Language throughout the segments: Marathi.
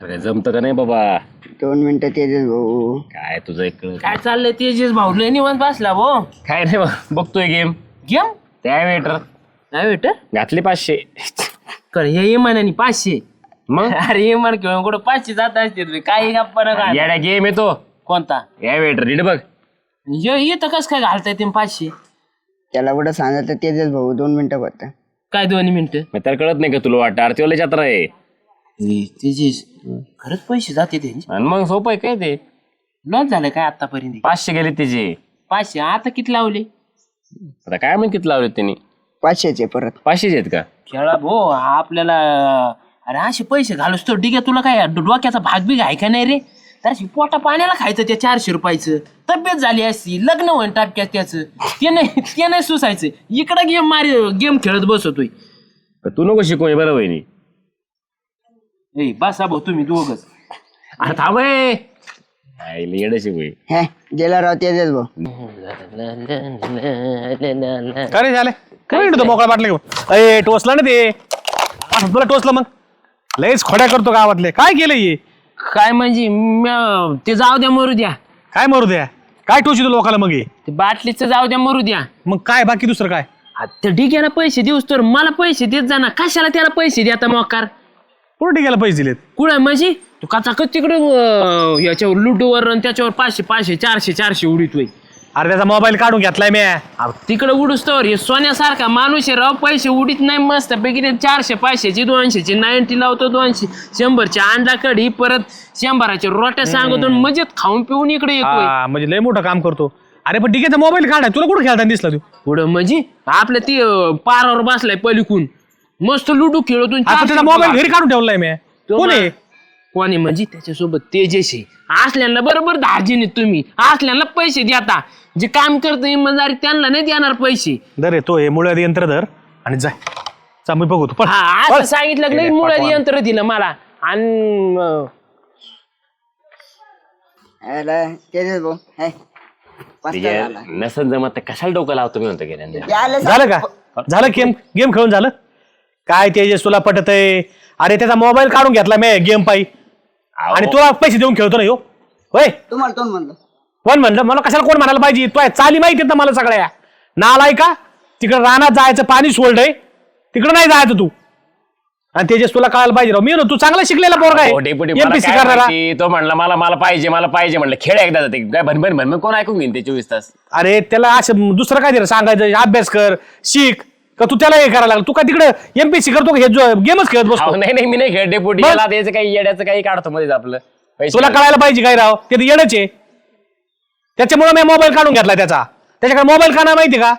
अरे जमतं का नाही बाबा? 2 मिनिटं तेजस भाऊ. काय तुझं एक काय चाललंय तेजस भाऊ लय निवांत बसला भाऊ. काय नाही बघतोय गेम. गेम त्या वेटर नाही बेटर घातले 500. कर हे इमानाने 500. मग अरे इमान खेळून कुठं 500 जात असते तुम्ही काही गप्पा ना काय. येड्या गेम येतो कोणता या वेटर नीट बघ. येतं कस काय घालताय ते 500? त्याला कुठं सांगितलं तेजस भाऊ 2 मिनिटं फक्त. काय 2 मिनिटं? मग त्याला कळत नाही का तुला वाटतं आरतीवाला जत्रा आहे. तेजस खरंच पैसे जाते ते. आणि मग सोपं आहे काय ते. लॉस झालं काय आतापर्यंत? 500 गेले त्याचे. 500 आता किती लावले? आता काय म्हणून किती लावले त्यांनी? 500चे परत. 500 आहेत का? खेळा भो आपल्याला. अरे असे पैसे घालूस तो ठीक आहे. तुला काय डोक्याचा भाग बी आहे का नाही रे? तर पोटा पाण्याला खायचं त्या 400 रुपयाचं. तब्येत झाली असती लग्न होईन टापक्यात त्याचं. ते नाही सुसायचं. इकडं गेम खेळत बसतोय. तू नको शिकवणे बरं वहिनी. बसा भाऊ तुम्ही दोघच. अरे थांब येडं शिकवय. हे गेला राव तेजस भाऊ. काय झालं काय मोकळा बाटले घेऊन अरे टोचला ना ते. तुला टोचलं मग लयच खोड्या करतो गावातले. काय केलं हे? काय म्हणजे ते जाऊ द्या मरू द्या. काय मरू द्या काय टोचितो लोकांना मग हे? ते बाटलीचं जाऊ द्या मरू द्या. मग काय बाकी दुसरं काय? ते डिग्याला पैसे देऊस तर मला पैसे देत जा ना. कशाला त्याला पैसे द्या आता मोकार? कुठे गेला पैसे दिलेत? कुठं म्हणजे तू कचाकच तिकडे याच्यावर लुडोवर त्याच्यावर 500 500 400 400 उडीतोय. अरे त्याचा मोबाईल काढून घेतलाय मी. तिकडे उडूस तर हे सोन्यासारखा माणूस आहे राव. पैसे उडीत नाही मस्त पैकी. ते 400 500ची 200ची 90 लावतो. 200 100ची अंडा कढी परत 100च्या रोट्या सांगतो. मजेत खाऊन पिऊन इकडे येतोय. म्हणजे लय मोठं काम करतो. अरे पण डिगेचा मोबाईल काढाय तुला कुठं खेळताना दिसला तू? पुढं म्हणजे आपल्या ती पारावर बसलाय पलिकून मस्त लुडू खेळतो. त्याचा मोबाईल घरी काढून ठेवलाय मी. कोण आहे? कोणी म्हणजे त्याच्यासोबत तेजस आहे. असल्याला बरोबर धार्जिन तुम्ही. असल्याला पैसे द्याता. जे काम करतो इमानदारी त्यांना नाही देणार पैसे. दर तो हे मुळात यंत्र धर आणि जाय मी बघू तू. असं सांगितलं नाही मुळात यंत्र दिलं मला. आणि तेजस भाऊ हे पस्ता झाला. नसन जमत तर कशाला डोकं लावतो मी म्हणतो गेल्या. झालं का? झालं गेम खेळून झालं काय? तेजस तुला पटत आहे? अरे त्याचा मोबाईल काढून घेतला मी गेम पायी आणि तुला पैसे देऊन खेळतो ना ह्यो होय? तुम्हाला कोण म्हणलं? कोण म्हणलं? मला कशाला कोण म्हणायला पाहिजे? तू चाली माहिती ना मला सगळ्या. नालाय का? तिकडे रानात जायचं पाणी सोडलंय तिकडे नाही जायचं तू. आणि तेजस तुला कळायला पाहिजे राव. मी तू चांगला शिकलेला पोरगा आहे. MPSC करणारा. तो म्हणला मला पाहिजे म्हणलं खेळ एकदा जाते काय भन कोण ऐकून घेईन ते 24 तास. अरे त्याला असं दुसरं काय दिलं सांगायचं? अभ्यास कर शिक का तू त्याला हे करायला लागला? तू काय तिकडे MPSC करतो का? हे गेमच खेळत बसतो. नाही मी नाही खेळ डेपुटी. याला त्याचं काही येड्याचं काही काढतो मध्ये आपलं. तुला कळायला पाहिजे काय राव? ते येडच आहे. त्याच्यामुळे मी मोबाईल काढून घेतला त्याचा. त्याच्याकडे मोबाईल का नाही माहिती का?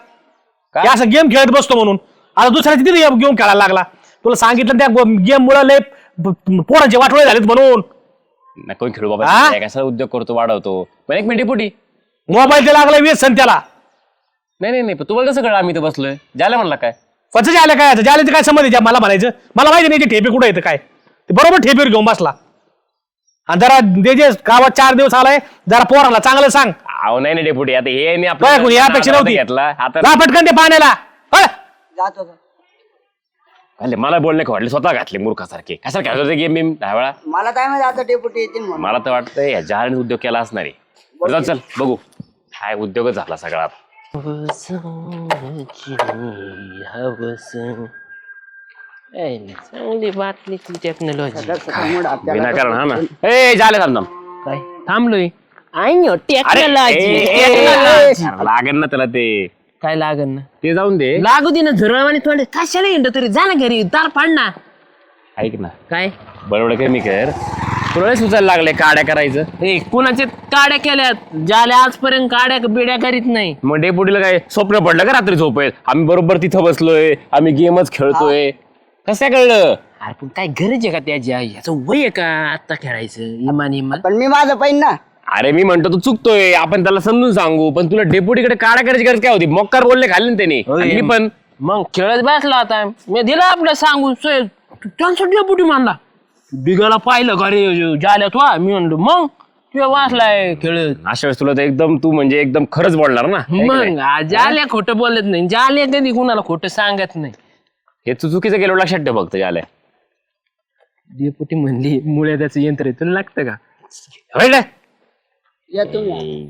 असं गेम खेळत बसतो म्हणून. आता दुसऱ्याची तिथे गेम खेळायला लागला. तुला सांगितलं त्या गेम मुळे लय पोरांचे वाटोळे झालेत म्हणून. कोण खेळू बाबा कसा उद्योग करतो वाढवतो. पण एक मिनिट डेपुटी मोबाईल ते लागला व्यसन त्याला. नाही पण तुम्हाला कसं कळलं आम्ही तर बसलोय? ज्याला म्हणला काय कसं झालं काय? झालं काय समज आहे मला म्हणायचं? मला माहिती नाही ठेपे कुठे येतं काय. ते बरोबर ठेपेवर घेऊन बसला. आणि जरा तेजस गावात 4 दिवस आलाय जरा पोराला चांगलं सांग. अहो नाही डेपुटी आता हे यापेक्षा नव्हती घेतला आता जा पटकन ते पाण्याला. जातो का? अरे मला बोलणे का वाटले स्वतः घातले मूर्खासारखे. कशाला खेळत होते गेम मी 10 वेळा. मला काय माहिती आता डेप्युटी येतील म्हणून. मला तर वाटतं या जहाने उद्योग केला असणार आहे. चल बघू काय उद्योगच झाला सगळा. चांगली बाटली टेक्नॉलॉजी. विनाकारण हा ना. ए झाले थांब काय थांबलोय? लागेल ना त्याला ते. काय लागन ना? ते जाऊन दे. लागू दे ना झुरळवाणी थोडे. कशाला हिंड तरी जा ना घरी. दार पाड ना. ऐक ना काय बरोबर कमी कर. तुला सुचायला लागले काड्या करायचं. कुणाचे काड्या केल्यात? ज्याला आजपर्यंत काड्या बिड्या करीत नाही. मग डेपुटीला काय स्वप्न पडलं का रात्री झोपेत? आम्ही बरोबर तिथं बसलोय आम्ही गेमच खेळतोय. कसं कळलं? अरे पण काय गरज आहे का त्याच्या? याचं वय आहे का आता खेळायचं? इमान पण मी माझं पाहिजे ना. अरे मी म्हणतो तू चुकतोय. आपण त्याला समजून सांगू. पण तुला डेपुटीकडे काड्या करायची गरज काय होती? मोक्कार बोलले खाल्ले ना त्याने. मी पण मग खेळत बसला होता. मी दिला आपलं सांगून सोय. त्यांचा डेपुटी मानला. बिगाला पाहिलं का रे जाल्यात वा? मी म्हणलो मग तुझ्या वाचलाय खेळत. अशा वेळेस तुला तर एकदम तू म्हणजे एकदम खरंच बोलणार ना. मग जाल्या खोटं बोलत नाही. जाल्या कधी कुणाला खोटं सांगत नाही. हे तू चुकीचं गेलो लक्षात ठेव फक्त. झालंय डेपुटी म्हणली मुळे त्याचं यंत्र आहे तुला लागतं का होय ना? या तुम्ही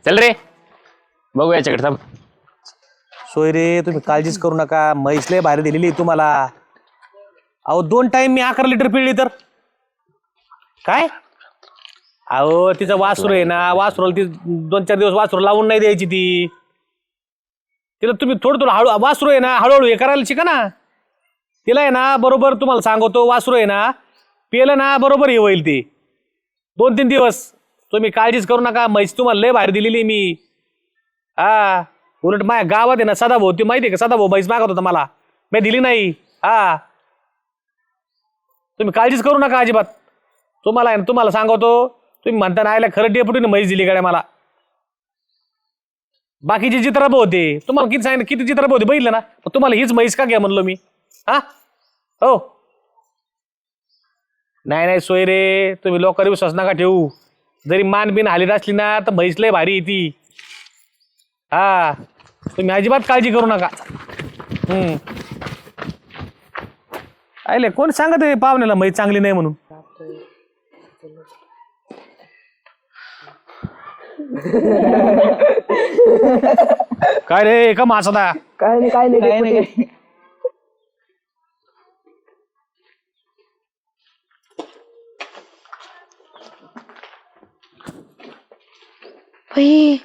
चल रे बघू याच्याकडे थांब. सोय रे तुम्ही काळजीच करू नका म्हैस लय बाहेर दिलेली आहे तुम्हाला. अहो 2 टाइम मी 11 लिटर पिळली तर काय. अहो तिचं वासरू आहे ना, वासरूला ती 2-4 दिवस वासरू लावून नाही द्यायची ती. तिला तुम्ही थोडं हळू वासरू आहे ना हळूहळू हे करायला शिका ना. तिला आहे ना बरोबर तुम्हाला सांगतो वासरू आहे ना पेलं ना बरोबर हे होईल ते 2-3 दिवस. तुम्ही काळजीच करू नका म्हैस तुम्हाला लय बाहेर दिलेली मी. हा उलट माझ्या गावात आहे ना सदाभाऊ ती माहिती आहे का सदाभाऊ म्हैस मागत होता मला मी दिली नाही. हा तुम्ही काळजीच करू नका अजिबात. तुम्हाला आहे ना तुम्हाला सांगतो तुम्ही म्हणता ना आयला खरं डेपुटीने म्हैस दिली गाड्या मला. बाकीचे चित्रप होते तुम्हाला किती सांगितलं किती चित्रप होते बघितलं ना तुम्हाला हीच म्हैस का घ्या म्हणलो मी. हा हो नाही सोय रे तुम्ही लोकांवर विश्वास नका ठेवू. जरी मान बिन हालीत असली ना तर म्हैस लय भारी ती. हा तुम्ही अजिबात काळजी करू नका. आयले कोण सांगत आहे पाहुण्याला म्हैस चांगली नाही म्हणून. काय रे का मासा काय नाही बाई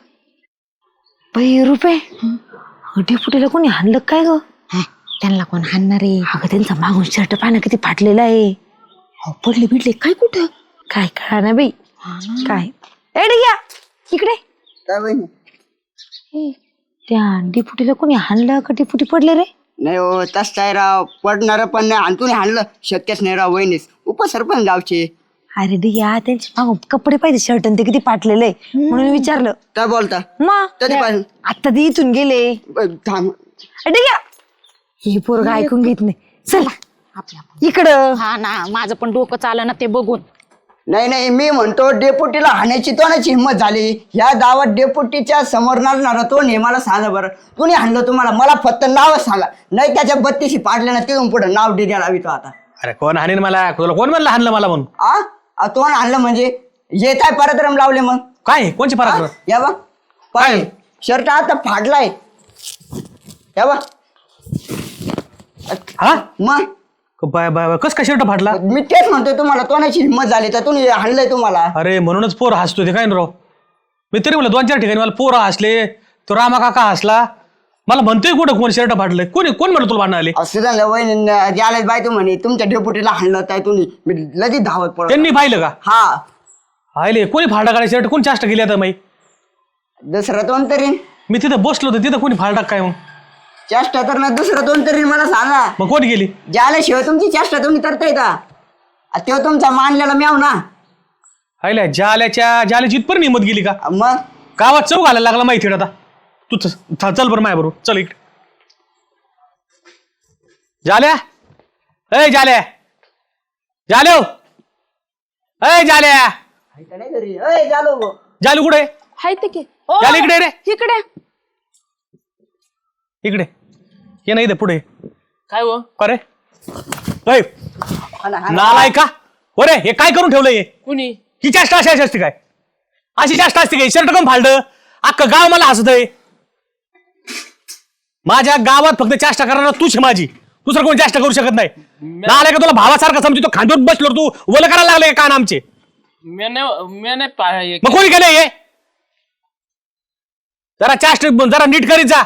बाई रुपये डेपुटीला कोणी हाणलं काय ग. त्यांना कोण हाणणार आहे. अगं त्यांचा मागून शर्ट पाहणं किती फाटलेला आहे. हो पडले बिडले काय कुठं काय कळा ना बाई काय. एड घ्या इकडे काय बहिणी त्या डेपुटीला कोणी हाणलं का डेपुटी पडले रे. नाही हो तस काय राव पडणार पण नाही आणि तुम्ही हाणलं शक्यच नाही राव वहिनीस उपसरपंच गावचे. अरे दिया त्यांचे मागून कपडे पाहिजे शर्ट ते किती फाटलेले आहे म्हणून विचारलं. काय बोलता मग कधीपासून आता ते इथून गेले. थांब घ्या हे पोरग ऐकून घेत नाही. चला आपल्या इकडं. हा ना माझं पण डोकं चालं ना ते बघून. नाही मी म्हणतो डेपुटीला हाणायची तोंडाची हिंमत झाली. ह्या गावात डेपुटीच्या समोर नसणार तो नाही मला सांगा बरं कोणी हाणलं तुम्हाला. मला फक्त नावच सांगा नाही त्याच्या 32 पाडले ना तिथून पुढे नाव डिग्या लावितो आता. अरे कोण हाणीन मला तुला कोण म्हणलं हाणलं मला म्हणून. तोंड आणलं म्हणजे येत आहे पराक्रम लावले मग काय कोणची पराक्रम. या बा पाय शर्ट आता फाडलाय या बा. हा मग बाय बाय कस काय शर्ट फाटला. मी तेच म्हणतोय तुम्हाला तोंडाची हिंमत झाली तर तुम्ही हाणलंय तुम्हाला. अरे म्हणूनच पोर हसतो ते काय ना राव. मी तरी म्हणलं 2-4 ठिकाणी मला पोरं हसले तो रामा काका हसला. मला म्हणतोय कुठं कोण शर्ट फाटलंय कोणी कोण म्हणलं तुला भांडण आले. असं झालं वहिनी ज्याला बाय तू म्हणे तुमच्या डेपुटीला हाणलं काय तुम्ही मी लगेच धावत पडत. त्यांनी पाहिलं का. हा आले कोणी फाडा काढाय शर्ट कोण चाष्ट केली आता माई. दुसरं तोंड तरी मी तिथं बसलो होतो तिथं कोणी फाडा काय मग. चेष्टा तर ना दुसरं तोंड तरी मला सांगा. मग कोण गेली. ज्याला शिवाय तुमची चेष्टा तुम्ही करताय का तो तुमचा मानलेला म्याव ना. आयल्या जाल्याची इथपर्यंत हिंमत गेली का. मग गावात चौ घालायला लागला माहिती आता. तू चल बरं माय बरोबर चल इकडे. जाल्या जाल्या जाल्या जालू कुठे हाय ते की जाले इकडे रे इकडे इकडे ये नाही पुढे काय हो अरे नालाय का अरे हे काय करून ठेवलंय. कुणी ही चेष्टा अशी असते काय अशी चेष्टा असते काय. शर्ट करून फाडलं अख्खं गाव मला हसतय. माझ्या गावात फक्त चेष्टा करणार तूच माझी दुसरं कोण चेष्टा करू शकत नाही. नालाय का तुला भावासारखा समजतो खांद्यावर बसलो तू वल करायला लागले कान आमचे. मी नाही मग कोणी केलंय हे. जरा चेष्टा जरा नीट करीत जा.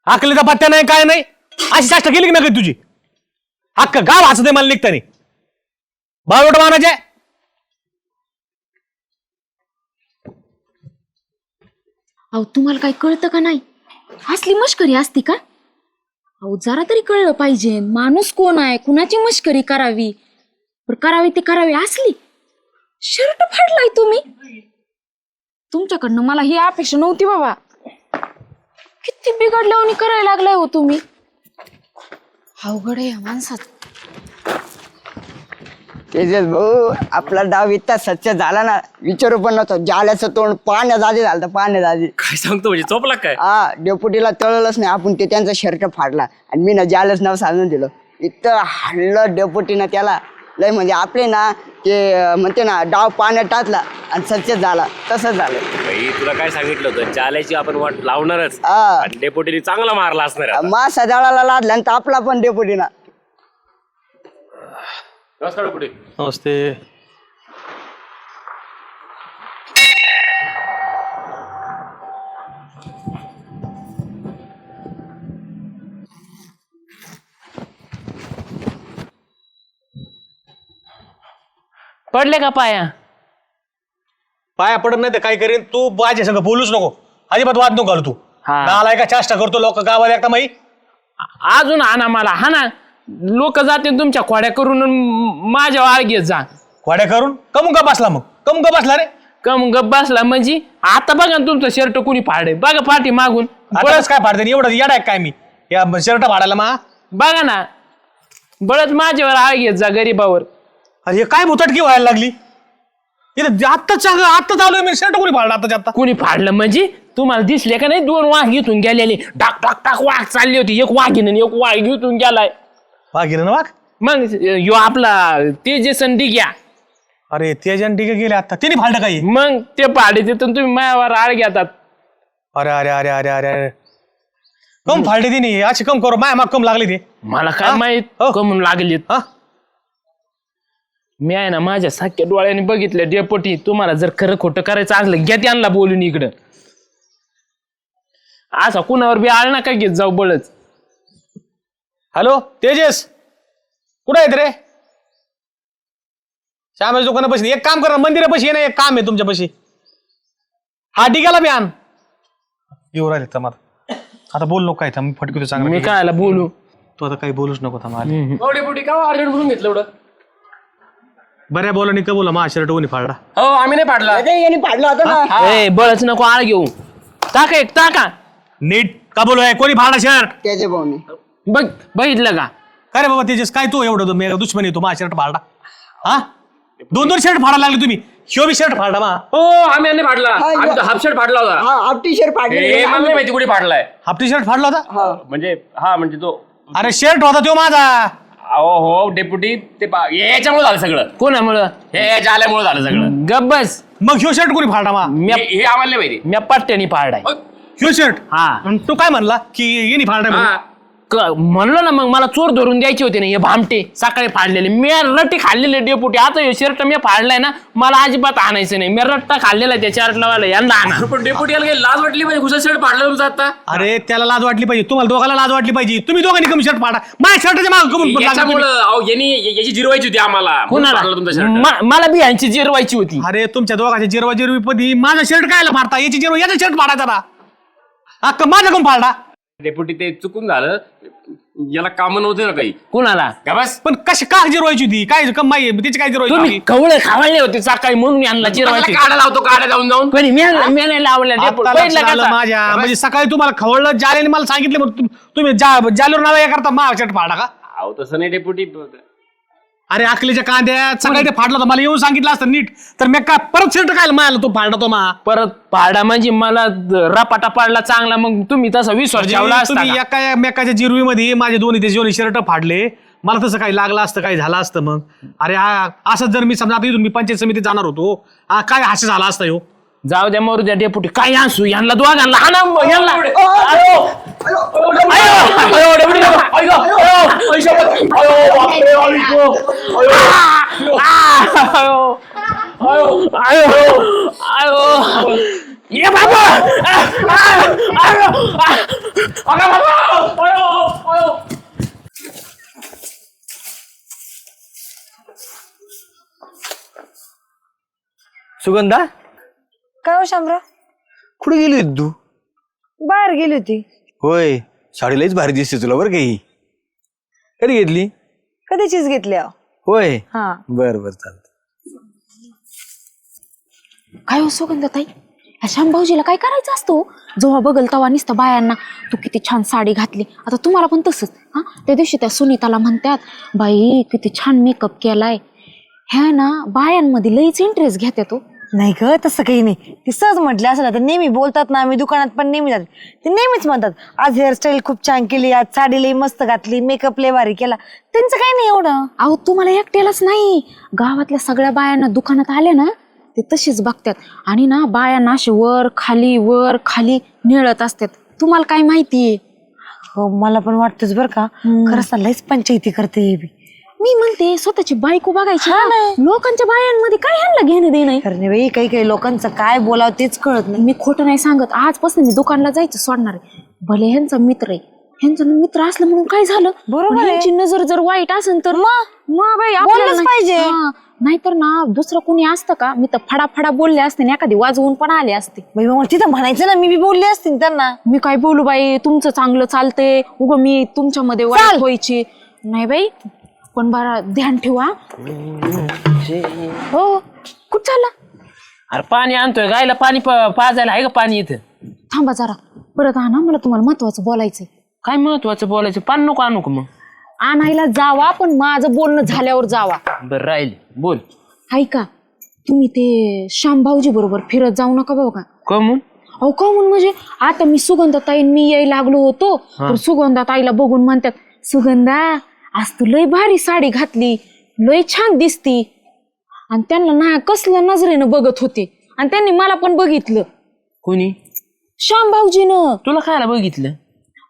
आकलीचा पत्त्या नाही काय नाही अशी चेष्टा केली की नाही तुझी. अख्खं गाव हसतंय मला निघतानी बावट मानाचे. अहो तुम्हाला काय कळतं का नाही असली मस्करी असती का. अहो जरा तरी कळलं पाहिजे माणूस कोण आहे कुणाची मस्करी करावी करावी ते करावी असली. शर्ट फाडलाय तुम्ही तुमच्याकडनं मला ही अपेक्षा नव्हती बाबा. किती बिघडल्यावर करायला लागलाय हो तुम्ही. अवघड आहे या माणसात. तेजस भाऊ आपला डाव इतका सच्चा झाला ना विचारू पण नव्हतं. जाल्याचं तोंड पाण्यात आधी झालं पाण्यात आधी. काय सांगतो म्हणजे चोपला काय. डेपुटीला तळलंच नाही आपण ते त्यांचा शर्ट फाडला आणि मी ना जालच नाव सांगून दिलं इथं हाणलं डेपुटीनं त्याला लय म्हणजे आपले ना ते म्हणते ना डाव पाण्यात टाकला आणि सक्सेस झाला तसंच झालं. भाई तुला काय सांगितलं होतं चालायची आपण वाट लावणारच हा. आणि डेपोटीने चांगला मारला असणार आहे आता. मासा जाळाला लादला आणि तापला पण डेपुटीना. नमस्कार डेपुटी. नमस्ते. पडले का पाया? पाया पडत नाही तर काय करीन तू माझ्या संग बोलूच नको अजिबात वाद नको घालू तू. हा. नालाय का चेष्टा करतो लोक गावात एकटा माई. अजून हाना मला हाना. लोक जाते तुमच्या खोड्या करून माझ्या वाळ घेत जा. वाड्या करून कमून का बसला मग कमून का बसला रे. कम गप बसला म्हणजे आता बघा ना तुमचं शर्ट कोणी फाडे बघा पाठी मागून. बळच काय फाडते एवढं येडा आहे काय मी या शर्ट फाडायला मा. बघा ना बळच माझ्यावर आळ घेत जा गरीबावर. अरे हे काय भुतटकी व्हायला लागली इथं आत्ताच आलोय मी शर्ट कोणी फाडला आताच्या आता. कोणी फाडलं म्हणजे तुम्हाला दिसले का नाही 2 वाघ घेतून गेलेले टाक टाक टाक वाघ चालली होती एक वाघीन आणि एक वाघ घेतून गेलाय. वाघ गेलं ना वाघ. मग यो आपला तेजसन डिग्या अरे ते जण ठीक गेले आता तिने फाडलं काही. मग ते पाडे तिथून तुम्ही मायावर आळ घेतात. अरे अरे अरे अरे अरे अरे कम फाडले तिने अशी कम करू माया माग कम लागली ते. मला काय हा? माहित हो. कमून लागलीत. हा मी आहे ना माझ्या साख्या डोळ्याने बघितलं डेपोटी. तुम्हाला जर खरं खोटं करायचं असलं घ्या त्यांना बोलून इकडं. असा कुणावर बी आळ नका घेत जाऊ बळच. हॅलो तेजस कुठं आहेत रे. श्यामाच्या दुकानापाशी एक काम करा मंदिरापाशी ये ना एक काम आहे तुमच्यापाशी. हा डिग्याला बी आण. येऊ राहिले तर मला आता बोल नको काय थांब फटकू मी चांगलं. कायला बोलू. तू आता काही बोलूच नको थांब. डेपुटी का अर्जंट बोलून घेतलं एवढं. बऱ्या बोलानी का बोला मा शर्ट कोणी फाडला. हो आम्ही नाही पाडला. अरे यांनी पाडलं होतं ना. ए बळच नको आळ घेऊ. टाका एक टाका. नीट का बोलो कोणी फाडला शर्ट. त्याचे भाऊनी बघ बघितलं का. काय रे बाबा तेजस काय तू एवढं दुश्मन येतो मा शर्ट फाडला. हा 2 शर्ट फाडायला लागले तुम्ही. ह्यो बी शर्ट फाडला मा. हो आम्ही नाही पाडला. आम्ही तो हाफ शर्ट फाडला होता. हा हाफ टी शर्ट पाडले. हे मला नाही माहिती कुठे फाडलाय. हाफ टी शर्ट फाडला होता. म्हणजे हा म्हणजे तो अरे शर्ट होता तो माझा. अहो हो डेप्युटी ते याच्यामुळे झालं सगळं. कोणामुळं. हे जाल्यामुळे झालं सगळं. गब्बस मग ह्यो शर्ट कोणी फाडला मा. हे आम्हाला नाही माहिती. म्या पट्ट्याने पाडाय. ह्यो शर्ट हा आणि तू काय म्हणला की येणी फाडलाय म्हणून? हा. म्हणलो ना मग मला चोर धरून द्यायचे होते ना हे भामटे सकाळी फाडलेले. मी रट्टे खाल्लेले डेपुटी. आता हे शर्ट मी फाडलाय ना मला अजिबात आणायचं नाही. मी रट्टा खाल्लेला त्या शर्टला वाला यंदा आणा. पण डेप्युटीला काही लाज वाटली पाहिजे घुसा शर्ट फाडला तुमचा आता. अरे त्याला लाज वाटली पाहिजे तुम्हाला दोघांना लाज वाटली पाहिजे. तुम्ही दोघांनी कमी शर्ट फाडा माझ्या शर्टाच्या मागे कमून लागला तुम्ही? याच्यामुळं अहो याची जिरवायची होती आम्हाला. म्हणून कोणाला फाडला तुमचा शर्ट. मला बी यांची जिरवायची होती. अरे तुमच्या दोघांच्या जिरवा जिरवी पदी माझा शर्ट कायला फाडता याची जिरवा याचा शर्ट फाडायचा ना. अक्का माझा कोण फाडला. डेप्युटी ते चुकून झालं. याला काम नव्हते ना काही. कुणाला. का बस पण कशी का जिरवायची होती काय कमाई त्याची काय जिरवायची तुम्ही होती? कवळे खावळले होते सकाळी म्हणून यांना जिरवायची. काढा लावतो काढा जाऊन जाऊन. पण मी नाही लावल्या डेपुटी. आता पहिलं लक्षात आलं कसा? माझ्या म्हणजे सकाळी तुम्हाला खवळलं जाल्याने मला सांगितलं मग तुम्ही जालूर नाव या करता मा शर्ट फाडा का. अहो तसं नाही डेप्युटी. अरे अकलेच्या कांद्यात सकाळी ते फाडलं होतं मला येऊन सांगितलं असतं नीट तर मी का परत शर्ट काय मारला तो फाडला तो मा. परत पाडा म्हणजे मला रपाटा पाडला चांगला. मग तुम्ही तसा विश्वास ठेवला असता तुम्ही का? एका मेकाच्या जिरवीमध्ये माझे दोन्ही शर्ट फाडले. मला तसं काही लागलं असतं काही झालं असतं मग. अरे असं जर मी समजा आता इथून मी पंचायत समितीत जाणार होतो काय हास्य झाला असतं ह्यो. जाऊ द्या मरू द्या डेपुटी. काय असू यांना दोघांना हाना यांना. ये बाबा. सुगंधा काय हो शामराव. कुठे गेली होती तू. बाहेर गेली होती. होय साडी लईच भारी दिसते तुला बरं काही. कधी घेतली. कधीचीच घेतली अहो. होय हा बर बर चालत. काय हो सुगंधाताई ह्या श्याम भाऊजीला काय करायचं असतो. जेव्हा बघल तेव्हा नुसतं बायांना तू किती छान साडी घातली. आता तुम्हाला पण तसंच. हा त्या दिवशी त्या सुनीताला म्हणतात बाई किती छान मेकअप केलाय. ह्या ना बायांमध्ये लईच इंटरेस्ट घेतात तो. नाही ग तसं काही नाही. ती सहज म्हटली असं ना, तर नेहमी बोलतात ना, आम्ही दुकानात पण नेहमी जातो, ते नेहमीच म्हणतात आज हेअरस्टाईल खूप छान केली, आज साडी लई मस्त घातली, मेकअप लई भारी केला. त्यांचं काही नाही एवढं. अहो तुम्हाला एकट्यालाच नाही, गावातल्या सगळ्या बायांना दुकानात आल्या ना ते तशीच बघतात आणि ना बायांना असे वर खाली निळत असतात. तुम्हाला काय माहितीये? हो मला पण वाटतंच बरं का, खरंच ना लईच पंचायती करते हे बी. मी म्हणते स्वतःची बायको बघायची ना. लोकांच्या बायांमध्ये काय ह्यांना घेणं देणं? खरं नाही बाई, काही काही लोकांचं काय बोलावं तेच कळत नाही. मी खोटं नाही सांगत, आजपासून मी दुकानला जायचं सोडणार आहे. भले ह्यांचा मित्र आहे, ह्यांचा मित्र असलं म्हणून काय झालं, बरोबर पण आहे. ह्यांची नजर जर वाईट असेल तर मग बाई बोललंच पाहिजे. नाहीतर ना दुसरं कोणी असतं का, मी तर फडाफडा बोलले असते आणि एखादी वाजवून पण आले असते. बाई मग तिथं म्हणायचं ना, मी बी बोलली असते ना त्यांना. मी काय बोलू बाई, तुमचं चांगलं चालतंय, उगं मी तुमच्यामध्ये वाईट व्हायची नाही बाई. पण बरं ध्यान ठेवा. हो कुठं चालला? अरे पाणी आणतोय, गायला पाणी पाजायला आहे का पाणी इथं? थांबा जरा, परत आणा, मला तुम्हाला महत्वाचं बोलायचंय. काय महत्वाचं बोलायचं? पाणी नको आणू का मग? आणायला जावा, पण माझं बोलणं झाल्यावर जावा. बरं राहील, बोल. ऐका, तुम्ही ते श्याम भाऊजी बरोबर फिरत जाऊ नका बघा. कमून? अहो काहून म्हणजे आता मी सुगंधाताईन मी यायला लागलो होतो, तर सुगंधाताईला बघून म्हणतात, सुगंधा आज तू लय भारी साडी घातली, लय छान दिसती. आणि त्यांना ना कसल्या नजरेनं बघत होते आणि त्यांनी मला पण बघितलं. कोणी? श्याम भाऊजीनं. तुला खायला बघितलं?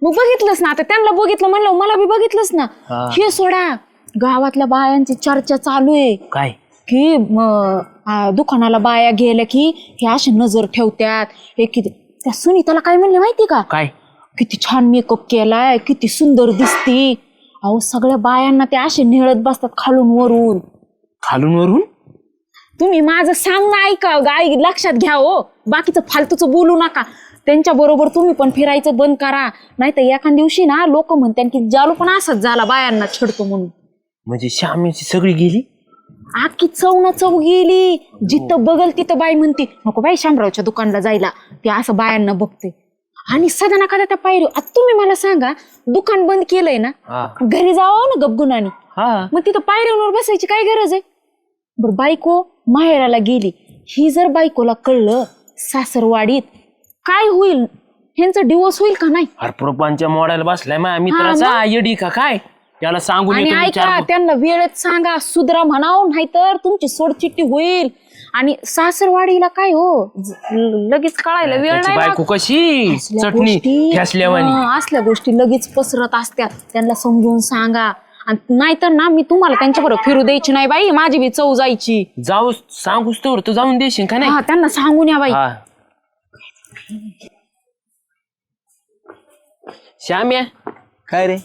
मग बघितलंच ना, आता त्यांना बघितलं म्हणलं मला बी बघितलंच ना. हे सोडा, गावातल्या बायांची चर्चा चालू आहे काय की दुकानाला बाया गेल्या की हे अशी नजर ठेवत्यात. हे किती त्या सुनीताला काय म्हणले माहिती का? काय? किती छान मेकअप केलाय, किती सुंदर दिसती. अहो सगळ्या बायांना ते असे निळत बसतात खालून वरून. खालून वरून? तुम्ही माझं सांगणं ऐका, गाय लक्षात घ्या हो, बाकीचं फालतूचं बोलू नका. त्यांच्या बरोबर तुम्ही पण फिरायचं बंद करा, नाही तर एका दिवशी ना लोक म्हणतात की जालू पण असाच झाला बायांना छेडतो म्हणून. म्हणजे श्यामीची सगळी गेली? आखी चव चव गेली. जिथं बघल तिथं बाई म्हणती नको बाई शामरावच्या दुकानला जायला, ते असं बायांना बघते. आणि सदा ना कदा त्या पायरी. आता तुम्ही मला सांगा, दुकान बंद केलंय ना, घरी जावं ना गपगुणानी, मग तिथं पायऱ्यांवर बसायची काय गरज आहे? बरं बायको माहेराला गेली, ही जर बायकोला कळलं सासरवाडीत, काय होईल? ह्यांचं डिवोर्स होईल का नाही? अरे प्रपंच मोडायला बसलाय माझ्या मित्राचा, येडी का काय? त्याला सांगून आणि येतो ऐका, विचार. त्यांना वेळेत सांगा, सुधरा म्हणाव, नाहीतर तुमची सोडचिट्टी होईल. आणि सासरवाडीला काय हो, लगेच कळायला वेळ त्याची नाही बायको लागत. कशी असल्या चटणी गोष्टी- ठेसल्यावानी. असल्या गोष्टी लगेच पसरत असतात, त्यांना समजून सांगा. आणि नाहीतर ना मी तुम्हाला त्यांच्याबरोबर फिरू द्यायची नाही बाई, माझी बी चव जायची. जाऊ सांगूस तर तू जाऊन देशील का नाही? हा त्यांना सांगून या बाई. हा. श्याम्या काय रे?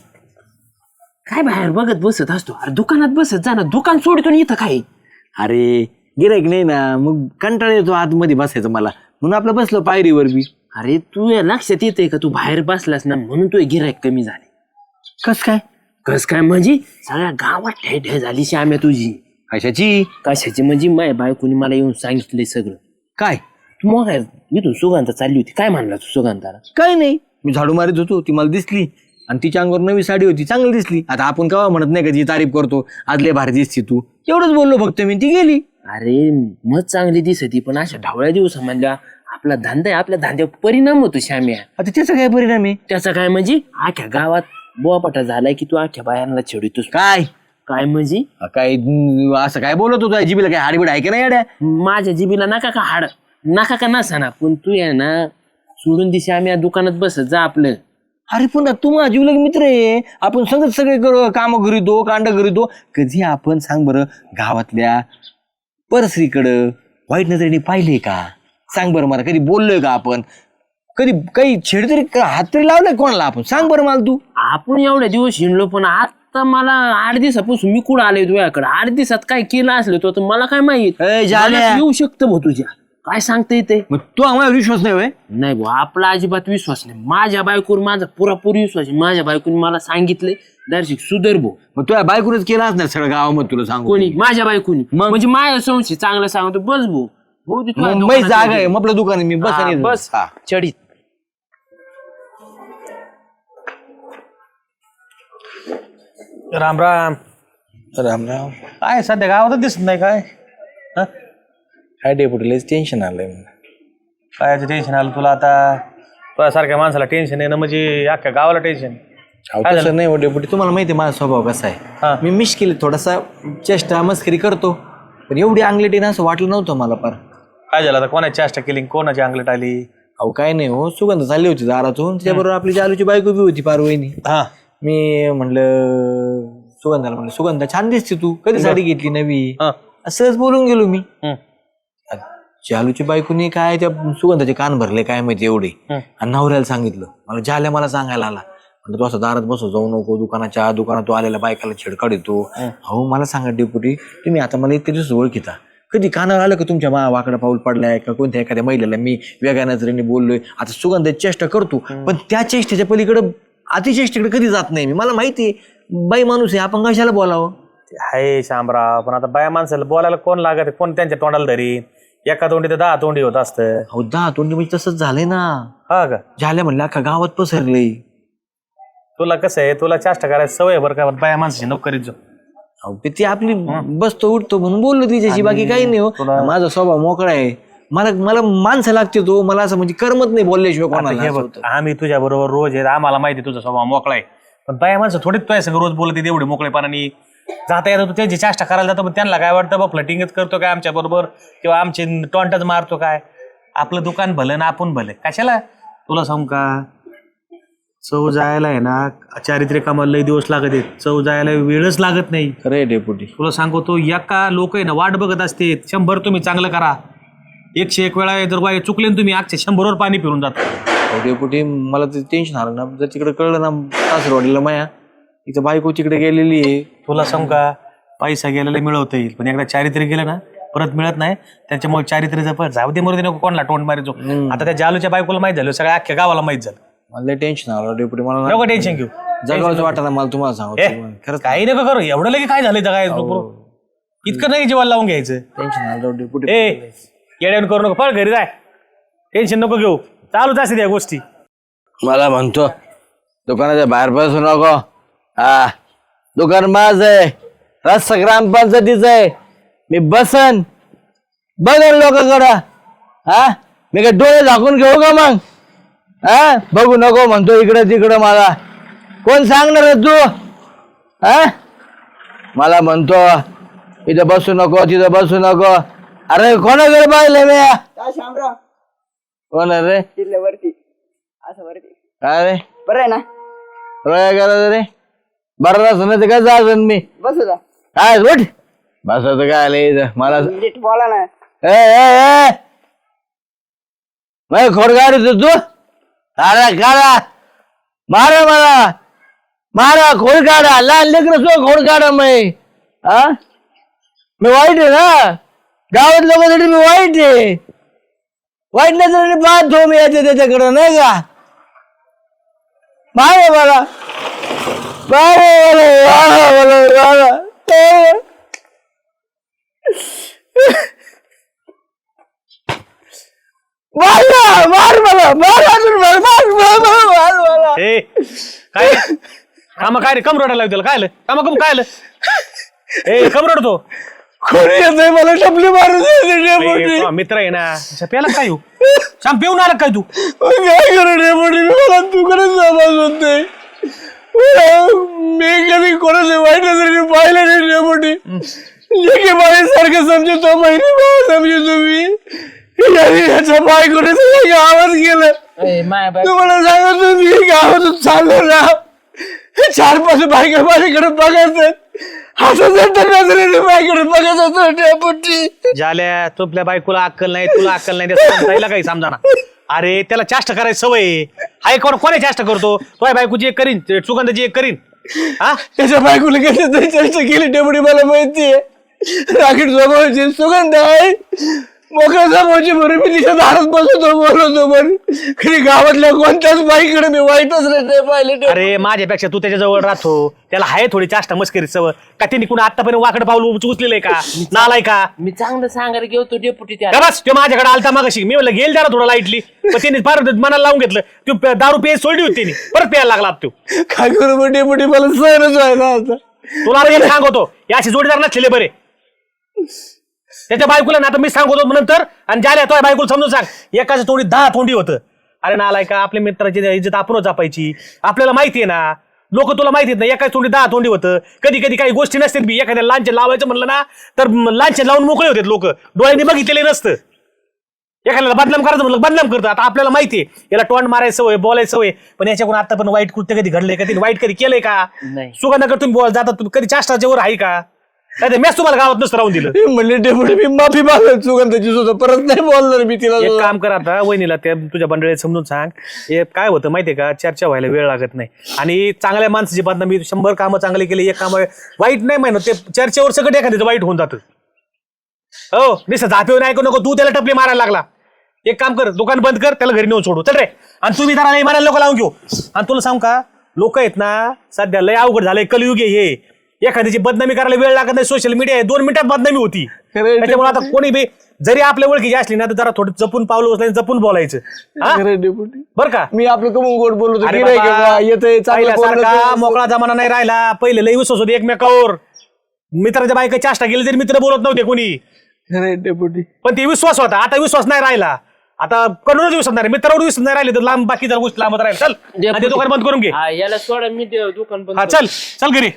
काय बाहेर बघत बसत असतो? अरे दुकानात बसत जा ना, दुकान सोडतो इथं काय? अरे गिरायक नाही ना, मग कंटाळा येतो आतमध्ये बसायचं मला, म्हणून आपलं बसलो पायरीवर बी. अरे तू लक्षात येतंय का तू बाहेर बसलास ना म्हणून तू गिऱ्हाईक कमी झाले? कस काय? कस काय म्हणजे? सगळ्या गावात ढे झाली श्याम्या तुझी. कशाची? कशाची म्हणजे? माय बायकोनी मला येऊन सांगितलंय सगळं. काय? तू मग इथून सुगंधा चालली होती, काय म्हणला तू सुगंधाला? काय नाही, मी झाडू मारित होतो, ती मला दिसली आणि तिच्या अंगावर नवी साडी होती, चांगली दिसली. आता आपण केव्हा म्हणत नाही का ती तारीफ करतो, आज लय भारी दिसती तू, एवढंच बोललो फक्त मी, ती गेली. अरे मग चांगली दिसती, पण अशा ढवळ्या दिवस म्हणल्या आपला धंदा आहे, आपल्या धंद्यावर परिणाम होतो श्याम्या. आता त्याचा काय परिणाम आहे? त्याचा काय म्हणजे? अख्ख्या गावात बोपाटा झालाय की तू अख्ख्या बायांना छेडतोस. काय काय म्हणजे? काय असं काय बोलत होता? जिबीला काय हाडबीड आहे का नाही अड्या? माझ्या जिबीला नका का हाड, नका का नसाना, पण तू आहे ना सोडून दिशी आम्ही दुकानात बसत जा आपलं. अरे पण तू माझा जीवलग मित्र आहे, आपण संगत सगळे काम करीतो, कांड करीतो. कधी आपण सांग बरं गावातल्या परस्त्रीकडं वाईट नजरेने पाहिले का? सांग बरं मला, कधी बोललोय का आपण? कधी काही छेड तरी हात तरी लावलाय कोणाला आपण? सांग बरं मला तू. आपण एवढ्या दिवस हिंडलो, पण आता मला 8 दिवसापासून मी कुठं आलोय तुझ्याकडे? 8 दिवसात काय केलं असलं तर मला काय माहित? झाल्या. मला येऊ शकतं भाऊ तुझ्या, काय सांगता येते? मग तू आम्हाला विश्वास नाही होय? नाही भाऊ, आपला अजिबात विश्वास नाही. माझ्या बायकोवर माझा पुरापूर विश्वास आहे. माझ्या बायकोने मला सांगितलंय दर्शिक सुधर भाऊ. मग तुझ्या बायकोनच केला असणार सगळं गावामध्ये, तुला सांगू. कोणी? माझ्या बायकोनी. मग? म्हणजे माझ्या संशय चांगलं सांगतो. बस भाऊ, भाऊ दे तुला मुंबई दुकानात जागा आहे, मग आपलं दुकान आहे, मी बस हा, आणि बस हा. चढीत. राम राम. राम राम. काय सध्या गावातच दिसत नाही काय? काय डेपुटीलाच टेन्शन आलंय मला. काय टेन्शन आलं तुला आता? तुझ्यासारख्या माणसाला टेन्शन येणं म्हणजे अख्ख्या गावाला टेन्शन. अहो, तसं नाही हो डेपुटी, तुम्हाला माहिती आहे माझा स्वभाव कसा हा. आहे. मी मिश्किल थोडासा चेष्टा मस्करी करतो, पण एवढी अंगलेट येणं असं वाटलं नव्हतं मला फार. काय झालं आता? कोणाची चेष्टा केली, कोणाची अंगलट आली? अहो काय नाही हो, सुगंध चालली होती दारातून, त्याच्याबरोबर आपली जालूची बायको बी होती पारवहिनी. हा, मी म्हणलं सुगंधाला, म्हणलं सुगंधा छान दिसते तू, कधी साडी घेतली नवी? हा. असंच बोलून गेलो मी. हम्म. जालूची बायकोनी काय त्या सुगंधाचे कान भरले काय माहिती एवढे. आणि नवऱ्याला सांगितलं, मला जाल्या मला सांगायला आला, म्हणलं तू असं दारात बसू जाऊ नको, दुकानात तू आलेल्या बायकाला छेडकाड येतो. अहो मला सांगा डेपुटी, तुम्ही आता मला इतके दिवस ओळखीता, कधी कानावर आलं का तुमच्या वाकडा पाऊल पडलाय का कोणत्या एखाद्या महिलेला मी वेगळ्या नजरेने बोललोय? आता सुगंधाची चेष्टा करतो, पण त्या चेष्टेच्या पलीकडे अतिचेष्टेकडे कधी जात नाही मी. मला माहिती आहे बाई माणूस आहे, आपण कशाला बोलावं? हाय शामराव, पण आता बाया माणसाला बोलायला कोण लागत आहे? कोण त्यांच्या तोंडाला धरीन? एका तोंडी तर 10 तोंडी होत असतं. अहो 10 तोंडी म्हणजे तसंच झालंय ना. हा का? झाल्या म्हणलं अख्खा गावात पसरले. तुला कसं आहे, तुला चेष्टा करायची सवय आहे बरं का? बाया माणसाची नोकरीत जो. अहो ती आपली बसतो उठतो म्हणून बोललो तिच्याशी, बाकी काही नाही हो. माझा स्वभाव मोकळा आहे, मला माणसं लागते तो, मला असं म्हणजे करमत नाही बोलल्याशिवाय कोणाला. हे बघ, आम्ही तुझ्या बरोबर रोज आहे, आम्हाला माहिती तुझा स्वभाव मोकळा आहे, पण बाया माणसं थोडीच तुझ्या सगळं रोज बोलत एवढे मोकळेपणाने. जाता येतं तू त्यांची चेष्टा करायला जातो, पण त्यांना काय वाटतं बा फ्लटिंगच करतो काय आमच्या बरोबर, किंवा आमचे टॉन्टच मारतो काय? आपलं दुकान भलं ना आपण भले, कशाला? तुला सांगू का, चव जायला आहे ना चारित्र्य कामाला लई दिवस लागत आहेत, चव जायला वेळच लागत नाही. खरंय डेपुटी. तुला सांगतो, तो एका लोक आहे ना वाट बघत असते 100 तुम्ही चांगलं करा, 101 वेळा जर बाई चुकले ना तुम्ही, 100वर पाणी फिरून जातं. डेपुटी मला ते टेन्शन आलं ना, जर तिकडे कळलं ना सासरवाडीला माया इथं बायको तिकडे गेलेली आहे. तुला सांगू का, पैसा गेलेला मिळवता येईल, पण एकदा चारित्र्य गेलं ना परत मिळत नाही. त्याच्यामुळे चारित्र्य पण जाऊ दे, मरू नको कोणाला तोंड मारायचो. आता त्या जालूच्या बायकोला माहित झालं, सगळ्या अख्ख्या गावाला माहित झालं. मला टेन्शन आलं डेपुटी, मला नको टेन्शन घेऊ, जगावचं वाटत मला तुम्हाला सांगतो. खरंच काही नको करू, एवढं लगे काय झालं काय इतकं नाही जीवाला लावून घ्यायचं. टेन्शन आलं डेपुटी. येड्यान करू नको, पळ घरी जाय, टेन्शन नको घेऊ, चालूच असते त्या गोष्टी. मला म्हणतो दुकानाच्या बाहेर बसू नको. हा, दुकान माझ आहे, रस्ता ग्रामपंचायतीच आहे, मी बसन बघेन लोकांकडं. हा, मी काय डोळे झाकून घेऊ का मग? हा, बघू नको म्हणतो इकडं तिकडं, मला कोण सांगणार आहे तू? हा, मला म्हणतो इथं बसू नको तिथं बसू नको. अरे कोणाकडे पाहिलं मी? शामराव कोण आहे रे? तिथल्या वरती असं वरती काय रे? बरं आहे ना? काय करायचं रे? बरं नसं नाही तर काय जायचं मी? बसू जा, काय उठ बसत काय आलं मला नीट बोला ना. खोड गाडी तू काढा काढा मारा मला मारा खोड काढा लहान लेकर खोड काढा मी वाईट आहे ना गावात लोकांसाठी मी वाईट आहे वाईट नजरेने पाहतो मी याच्या त्याच्याकडं नाही का मारे मला मार मला ए काय काम काय रे? कम रडायला लागतील काय काम कम काय ए कम रडतो कोणी येतंय मला टपली मारून मित्र आहे ना प्याला काय येऊ शाम पिऊन आला काय तू काय करू डेपुटी मला तू कडे समाज होते मी कधी कोणाचे वाईट नजरेने पाहिलं नाही डेपुटी लेके बाळीसारखं समजतो महिने समजू तुम्ही याच्या बायकोने सगळं गावात गेलं तुम्हाला सांगतो मी गावातून चाललो ना 4-5 बायका माझ्याकडे बघायचं नजरेने माझ्याकडे बघत होतो डेपुटी झाल्या तुपल्या बायकोला अक्कल नाही तुला अक्कल नाही त्याला काही समजा ना अरे त्याला चाष्ट करायची सवय हाय कोणी चाष्ट करतो तो बायकोची एक करीन सुगंधाची एक करीन हा त्याच्या बायकोला कसं तरी चर्चा केली डेपुटी मला माहितीये राखीट स्वभावाची सुगंध आहे मोकळ्या स्वभावाची बरं मी तिच्या दारात बसवतो बोलवतो पण खरी गावातल्या कोणत्याच बाईकडे मी वाईटच नाही पाहिले अरे माझ्यापेक्षा तू त्याच्या जवळ राहतो त्याला आहे थोडी चाष्टा मस्करी सवय का त्यांनी कुणा आतापर्यंत वाकड पाऊल उचलेलंय का नालाय का मी चांगलं सांगायला गेलो तो डेपुटी त्या बस तो माझ्याकडे आलता मागाशी मी म्हणलं गेल जरा थोडं लाईटली पण त्यांनी फार मनाला लावून घेतलं तू दारू पे सोडली होती त्यांनी परत प्यायला लागला तू काय करू डेपुटी मला सहनच व्हायला आता तुला एक सांगतो याशी जोडीदार नसलेले बरे त्याच्या बायकोला ना आता मी सांगतो नंतर आणि ज्याला तो बायकोला समजून सांग एकाच तोंडी 10 तोंडी होतं. अरे नालाय का आपल्या मित्राची इज्जत आपणच जपायची. आपल्याला माहितीये ना लोक तुला माहितीत ना एकाच तोंडी 10 तोंडी होतं. कधी कधी काही गोष्टी नसतात बी एखाद्या लांछन लावायचं म्हणलं ना तर लांछन लावून मोकळे होतात लोक डोळ्यांनी बघितलेले नसतं. एखाद्याला बदनाम करायचं म्हणलं बदनाम करतं. आता आपल्याला माहितीये याला तोंड मारायचं सवय बोलायचं सवय पण याच्याकडून आता पण वाईट कृत्य कधी घडलंय कधी वाईट कधी केलंय का सुगंधाकडे तुम्ही बोल जाता तुम्ही कधी चाष्टाच्या वर आहे का काय मॅच तुम्हाला गावात नसतं राहून दिलं. म्हणले डेपुटी मी माफी मागेल सुगंधाची सुद्धा परत नाही बोलणार मी तिला. एक काम कर आता वहिनीला त्या तुझ्या मंडळीत समजून सांग हे काय होतं माहितीये का चर्चा व्हायला वेळ लागत नाही आणि चांगल्या माणसाची बदनामी 100 कामं चांगले केले एक काम वाईट नाही माहिती ते चर्चेवर सगळं एखाद्याचं वाईट होऊन जातं. हो निसं झापेवर ऐकू नको तू त्याला टपली मारायला लागला. एक काम कर दुकान बंद कर त्याला घरी नेऊन सोडू चल रे आणि तुम्ही जरा नाही मारायला लोक लावून घेऊ. आणि तुला सांग का लोक आहेत ना सध्या लय अवघड झालंय कलियुग हे एखाद्याची बदनामी करायला वेळ लागत नाही सोशल मीडिया आहे 2 मिनिटात बदनामी होती. त्याच्यामुळे आता कोणी बी जरी आपल्या ओळखीची असली ना तर जरा थोडं जपून पावलं उचलायचं जपून बोलायचं बरं का. मी आपलं कमून गोड बोलतो अरे बाबा, पहिल्यासारखा मोकळा जमाना नाही राहिला. पहिले लई विश्वास होते एकमेकावर मित्राच्या बायका चाष्टा गेले तरी मित्र बोलत नव्हते कोणी डेपुटी पण ते विश्वास होता आता विश्वास नाही राहिला. आता करूनच विश्वास नाही मित्रावर विश्वास नाही राहिले तर लांब बाकी जर गोष्टी लांबत राहील. चल दुकान बंद करून घे. याला सोडा मी ते दुकान बंद हा चल घरी.